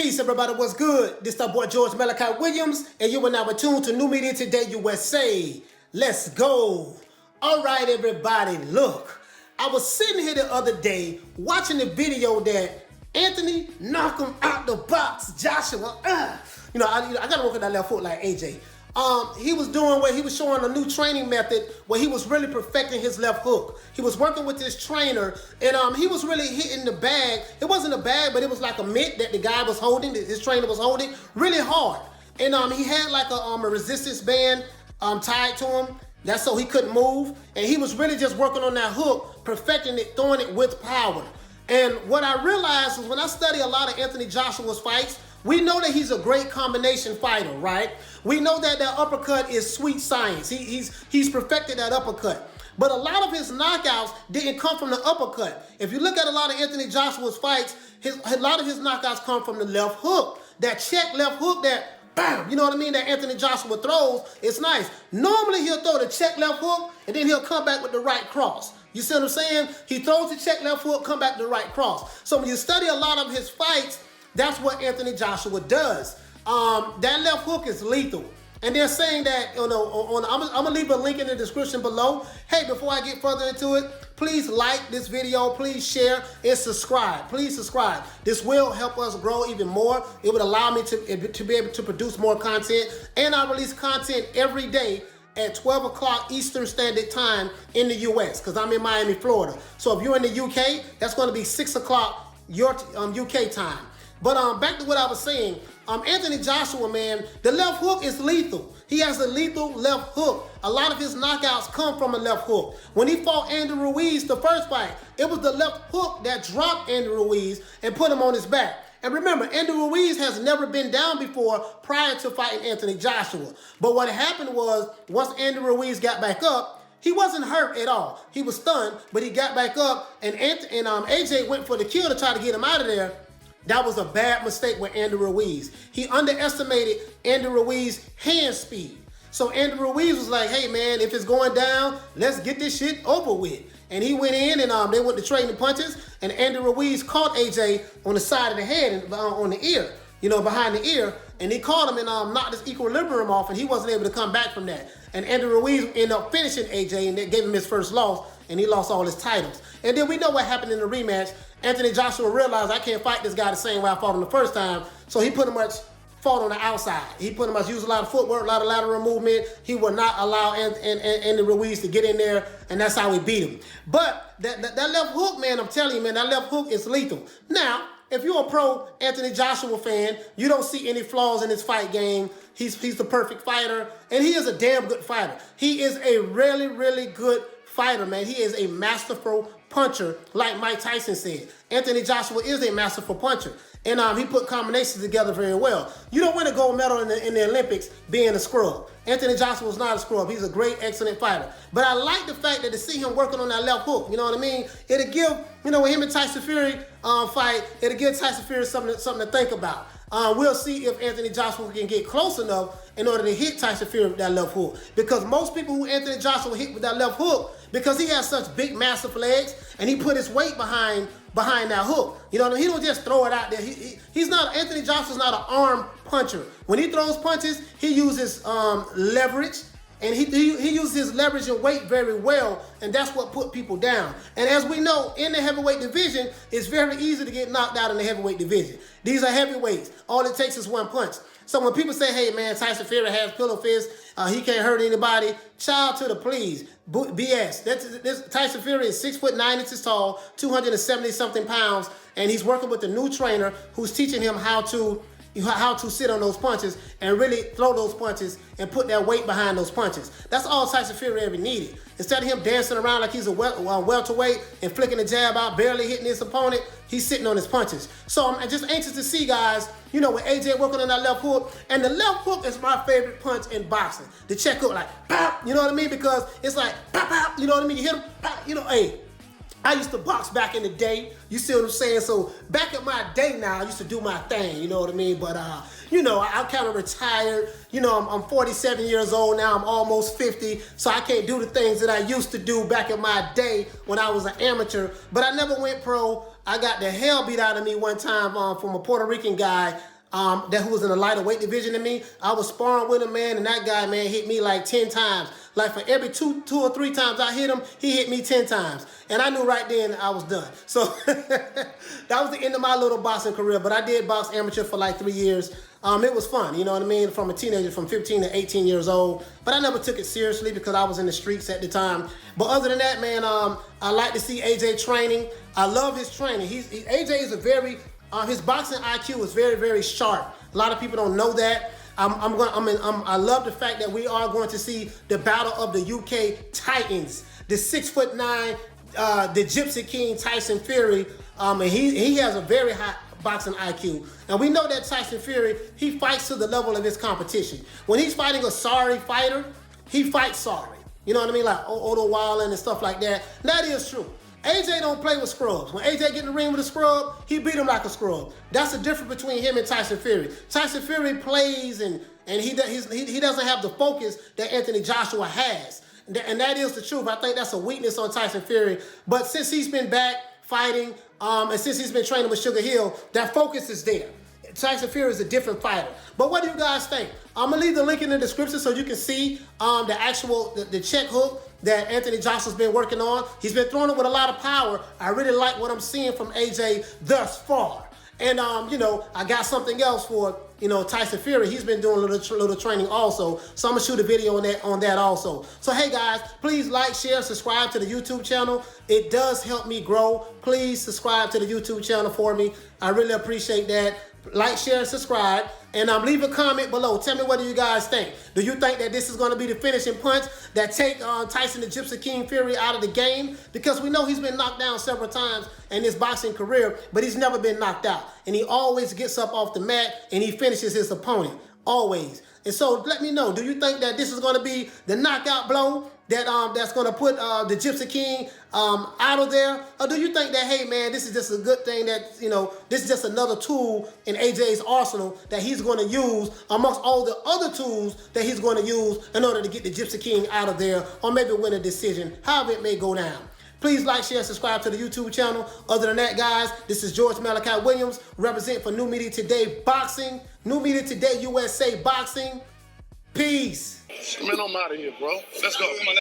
Peace, everybody. What's good? This is our boy George Malachi Williams, and you are now attuned to New Media Today USA. Let's go. All right, everybody. Look, I was sitting here the other day watching the video that Anthony knocked him out the box. Joshua, I gotta work on that left foot like AJ. He was doing where he was showing a new training method where he was really perfecting his left hook. He was working with this trainer, and he was really hitting the bag. It wasn't a bag, but it was like a mitt that the guy was holding, that his trainer was holding, really hard. And he had like a resistance band tied to him. That's so he couldn't move. And he was really just working on that hook, perfecting it, throwing it with power. And what I realized was when I study a lot of Anthony Joshua's fights, we know that he's a great combination fighter, right? We know that that uppercut is sweet science. He's perfected that uppercut. But a lot of his knockouts didn't come from the uppercut. If you look at a lot of Anthony Joshua's fights, a lot of his knockouts come from the left hook. That check left hook that, bam, you know what I mean, that Anthony Joshua throws, it's nice. Normally he'll throw the check left hook and then he'll come back with the right cross. You see what I'm saying? He throws the check left hook, come back to the right cross. So when you study a lot of his fights, that's what Anthony Joshua does. That left hook is lethal. And they're saying that, I'm gonna leave a link in the description below. Hey, before I get further into it, please like this video, please share and subscribe. Please subscribe. This will help us grow even more. It would allow me to be able to produce more content. And I release content every day at 12 o'clock Eastern Standard Time in the US, because I'm in Miami, Florida. So if you're in the UK, that's gonna be 6 o'clock your UK time. But back to what I was saying, Anthony Joshua, man, the left hook is lethal. He has a lethal left hook. A lot of his knockouts come from a left hook. When he fought Andy Ruiz the first fight, it was the left hook that dropped Andy Ruiz and put him on his back. And remember, Andy Ruiz has never been down before prior to fighting Anthony Joshua. But what happened was, once Andy Ruiz got back up, he wasn't hurt at all. He was stunned, but he got back up, and AJ went for the kill to try to get him out of there. That was a bad mistake with Andy Ruiz. He underestimated Andy Ruiz's hand speed. So Andy Ruiz was like, hey man, if it's going down, let's get this shit over with. And he went in and they went to trading punches, and Andy Ruiz caught AJ on the side of the head and on the ear, behind the ear, and he caught him and knocked his equilibrium off, and he wasn't able to come back from that. And Andy Ruiz ended up finishing AJ, and they gave him his first loss, and he lost all his titles. And then we know what happened in the rematch. Anthony Joshua realized, I can't fight this guy the same way I fought him the first time, so he pretty much fought on the outside. He pretty much used a lot of footwork, a lot of lateral movement. He would not allow Andy Ruiz to get in there, and that's how he beat him. But that left hook, man, I'm telling you, man, that left hook is lethal. Now, if you're a pro Anthony Joshua fan, you don't see any flaws in his fight game. He's the perfect fighter, and he is a damn good fighter. He is a really, really good fighter, man. He is a masterful puncher, like Mike Tyson said. Anthony Joshua is a masterful puncher, and he put combinations together very well. You don't win a gold medal in the Olympics being a scrub. Anthony Joshua is not a scrub. He's a great, excellent fighter. But I like the fact that to see him working on that left hook, you know what I mean? It'll give, with him and Tyson Fury fight, it'll give Tyson Fury something to think about. We'll see if Anthony Joshua can get close enough in order to hit Tyson Fury with that left hook. Because most people who Anthony Joshua hit with that left hook, because he has such big, massive legs, and he put his weight behind that hook. You know what I mean? He don't just throw it out there. He's not, Anthony Joshua's not an arm puncher. When he throws punches, he uses leverage, and he uses his leverage and weight very well, and that's what put people down. And as we know, in the heavyweight division, it's very easy to get knocked out in the heavyweight division. These are heavyweights. All it takes is one punch. So when people say, hey man, Tyson Fury has pillow fist, he can't hurt anybody, child to the please. BS. Tyson Fury is 6'9" tall, 270-something pounds, and he's working with a new trainer who's teaching him how to sit on those punches and really throw those punches and put that weight behind those punches. That's all Tyson Fury ever needed. Instead of him dancing around like he's a welterweight and flicking the jab out, barely hitting his opponent, he's sitting on his punches. So I'm just anxious to see, guys, with AJ working on that left hook. And the left hook is my favorite punch in boxing. The check hook, like, pop, you know what I mean? Because it's like, pop, pop, you know what I mean? You hit him, pop, hey. I used to box back in the day, you see what I'm saying? So back in my day now, I used to do my thing, you know what I mean? But, I'm kind of retired. I'm 47 years old now, I'm almost 50, so I can't do the things that I used to do back in my day when I was an amateur. But I never went pro. I got the hell beat out of me one time from a Puerto Rican guy. that who was in a lighter weight division than me. I was sparring with him, man, and that guy, man, hit me like 10 times. Like for every two or three times I hit him, he hit me 10 times. And I knew right then I was done. So that was the end of my little boxing career. But I did box amateur for like 3 years. It was fun, you know what I mean? From a teenager, from 15 to 18 years old. But I never took it seriously because I was in the streets at the time. But other than that, man, I like to see AJ training. I love his training. AJ is a very, his boxing IQ is very, very sharp. A lot of people don't know that. I love the fact that we are going to see the battle of the UK Titans, the 6'9", the Gypsy King Tyson Fury, and he has a very high boxing IQ. And we know that Tyson Fury, he fights to the level of his competition. When he's fighting a sorry fighter, he fights sorry. You know what I mean? Like Otto Wallen and stuff like that. And that is true. AJ don't play with scrubs. When AJ get in the ring with a scrub, he beat him like a scrub. That's the difference between him and Tyson Fury. Tyson Fury plays and he doesn't have the focus that Anthony Joshua has. And that is the truth. I think that's a weakness on Tyson Fury. But since he's been back fighting, and since he's been training with Sugar Hill, that focus is there. Tyson Fury is a different fighter. But what do you guys think? I'm going to leave the link in the description so you can see the actual the check hook that Anthony Joshua's been working on. He's been throwing it with a lot of power. I really like what I'm seeing from AJ thus far. And, you know, I got something else for, you know, Tyson Fury. He's been doing a little training also. So I'm going to shoot a video on that also. So, hey, guys, please like, share, subscribe to the YouTube channel. It does help me grow. Please subscribe to the YouTube channel for me. I really appreciate that. Like, share, and subscribe. And leave a comment below. Tell me what do you guys think. Do you think that this is going to be the finishing punch that take Tyson the Gypsy King Fury out of the game? Because we know he's been knocked down several times in his boxing career, but he's never been knocked out. And he always gets up off the mat and he finishes his opponent. Always. And so let me know, do you think that this is going to be the knockout blow that that's going to put the Gypsy King out of there? Or do you think that, hey, man, this is just a good thing that, you know, this is just another tool in AJ's arsenal that he's going to use amongst all the other tools that he's going to use in order to get the Gypsy King out of there or maybe win a decision, however it may go down. Please like, share, subscribe to the YouTube channel. Other than that, guys, this is George Malachi Williams, representing for New Media Today Boxing, New Media Today USA Boxing. Peace. Man, I'm out of here, bro. Let's go. Come on.